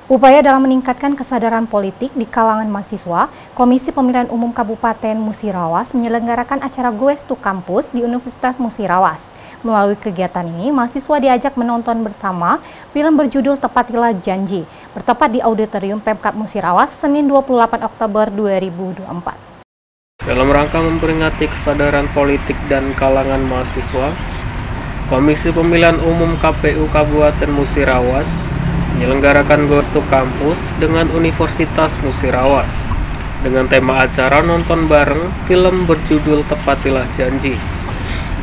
Upaya dalam meningkatkan kesadaran politik di kalangan mahasiswa, Komisi Pemilihan Umum Kabupaten Musirawas menyelenggarakan acara Goes to Campus di Universitas Musirawas. Melalui kegiatan ini, mahasiswa diajak menonton bersama film berjudul Tepatilah Janji, bertempat di Auditorium Pemkab Musirawas, Senin 28 Oktober 2024. Dalam rangka memperingati kesadaran politik dan kalangan mahasiswa, Komisi Pemilihan Umum KPU Kabupaten Musirawas menyelenggarakan Goes to Campus dengan Universitas Musirawas dengan tema acara nonton bareng film berjudul Tepatilah Janji.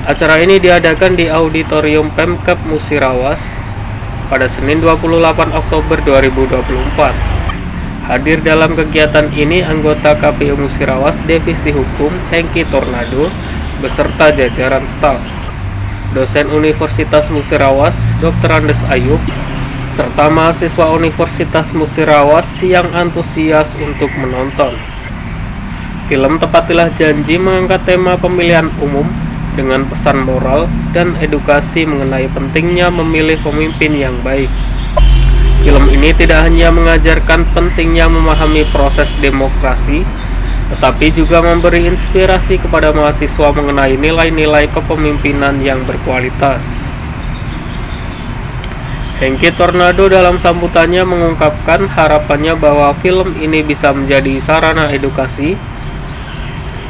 Acara ini diadakan di Auditorium Pemkab Musirawas pada Senin 28 Oktober 2024. Hadir dalam kegiatan ini anggota KPU Musirawas Divisi Hukum Hengki Tornado beserta jajaran staf, dosen Universitas Musirawas Dr. Andes Ayub, serta mahasiswa Universitas Musirawas yang antusias untuk menonton. Film Tepatilah Janji mengangkat tema pemilihan umum dengan pesan moral dan edukasi mengenai pentingnya memilih pemimpin yang baik. Film ini tidak hanya mengajarkan pentingnya memahami proses demokrasi, tetapi juga memberi inspirasi kepada mahasiswa mengenai nilai-nilai kepemimpinan yang berkualitas. Hengki Tornado dalam sambutannya mengungkapkan harapannya bahwa film ini bisa menjadi sarana edukasi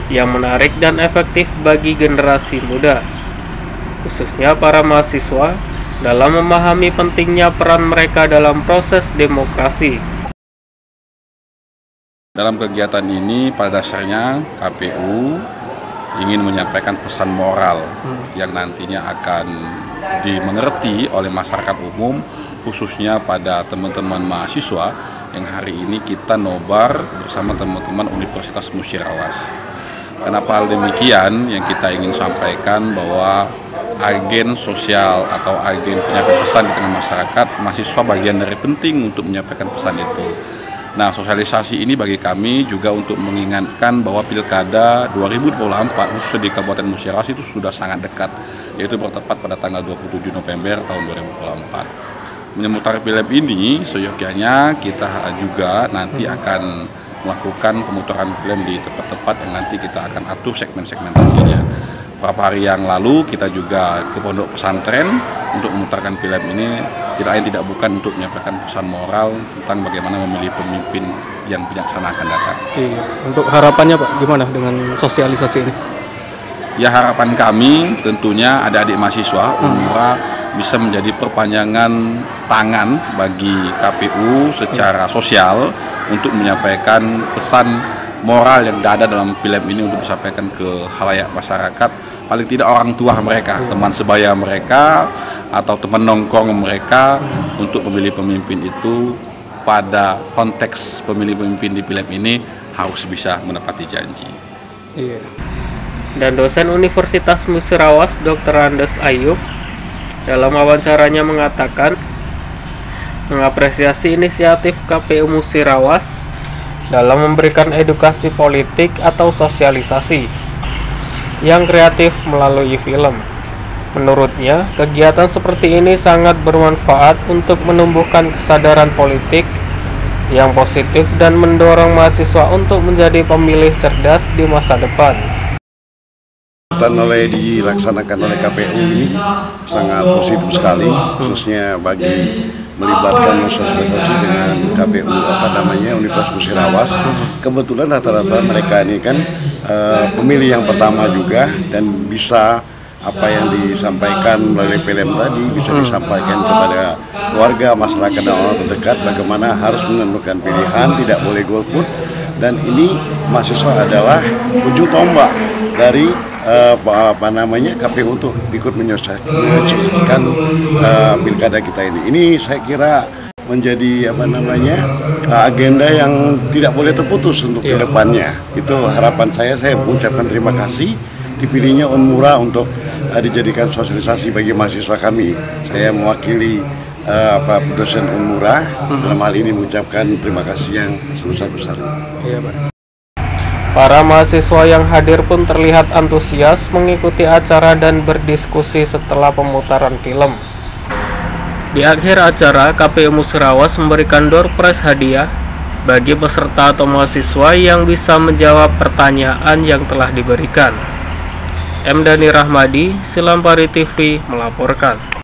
yang menarik dan efektif bagi generasi muda, khususnya para mahasiswa, dalam memahami pentingnya peran mereka dalam proses demokrasi. Dalam kegiatan ini, pada dasarnya KPU ingin menyampaikan pesan moral yang nantinya akan dimengerti oleh masyarakat umum, khususnya pada teman-teman mahasiswa yang hari ini kita nobar bersama teman-teman Universitas Musirawas. Kenapa hal demikian? Yang kita ingin sampaikan bahwa agen sosial atau agen penyampaian pesan di tengah masyarakat, mahasiswa bagian dari penting untuk menyampaikan pesan itu. Nah, sosialisasi ini bagi kami juga untuk mengingatkan bahwa Pilkada 2024 khususnya di Kabupaten Musirawas itu sudah sangat dekat, yaitu bertepat pada tanggal 27 November tahun 2024. Menyambut film ini, seyogyanya kita juga nanti akan melakukan pemutaran film di tempat-tempat yang nanti kita akan atur segmen-segmentasinya. Beberapa hari yang lalu kita juga ke pondok pesantren untuk memutarkan film ini, tidak lain tidak bukan untuk menyampaikan pesan moral tentang bagaimana memilih pemimpin yang bijaksana akan datang. Iya. Untuk harapannya Pak, gimana dengan sosialisasi ini? Ya, harapan kami tentunya adik-adik mahasiswa UNMURA bisa menjadi perpanjangan tangan bagi KPU secara sosial untuk menyampaikan pesan moral yang ada dalam film ini untuk disampaikan ke khalayak masyarakat, paling tidak orang tua mereka, teman sebaya mereka, atau teman nongkrong mereka, untuk memilih pemimpin itu pada konteks pemilih pemimpin di film ini harus bisa menepati janji. Iya. Dan dosen Universitas Musirawas Dr. Andes Ayub dalam wawancaranya mengatakan mengapresiasi inisiatif KPU Musirawas dalam memberikan edukasi politik atau sosialisasi yang kreatif melalui film. Menurutnya, kegiatan seperti ini sangat bermanfaat untuk menumbuhkan kesadaran politik yang positif dan mendorong mahasiswa untuk menjadi pemilih cerdas di masa depan. Dilaksanakan oleh KPU ini sangat positif sekali, khususnya bagi melibatkan sosialisasi dengan KPU Universitas Musirawas. Kebetulan rata-rata mereka ini kan pemilih yang pertama juga, dan bisa apa yang disampaikan melalui film tadi bisa disampaikan kepada keluarga, masyarakat dan orang terdekat bagaimana harus menentukan pilihan, tidak boleh golput. Dan ini mahasiswa adalah ujung tombak dari KPU untuk ikut menyukseskan pilkada kita ini. Ini saya kira menjadi agenda yang tidak boleh terputus untuk kedepannya. Itu harapan saya mengucapkan terima kasih dipilihnya UNMURA untuk dijadikan sosialisasi bagi mahasiswa kami. Saya mewakili dosen UNMURA dalam hal ini mengucapkan terima kasih yang sebesar-besarnya. Iya, Pak. Para mahasiswa yang hadir pun terlihat antusias mengikuti acara dan berdiskusi setelah pemutaran film. Di akhir acara, KPU Musirawas memberikan door prize hadiah bagi peserta atau mahasiswa yang bisa menjawab pertanyaan yang telah diberikan. M. Dhani Rahmadi, Silampari TV melaporkan.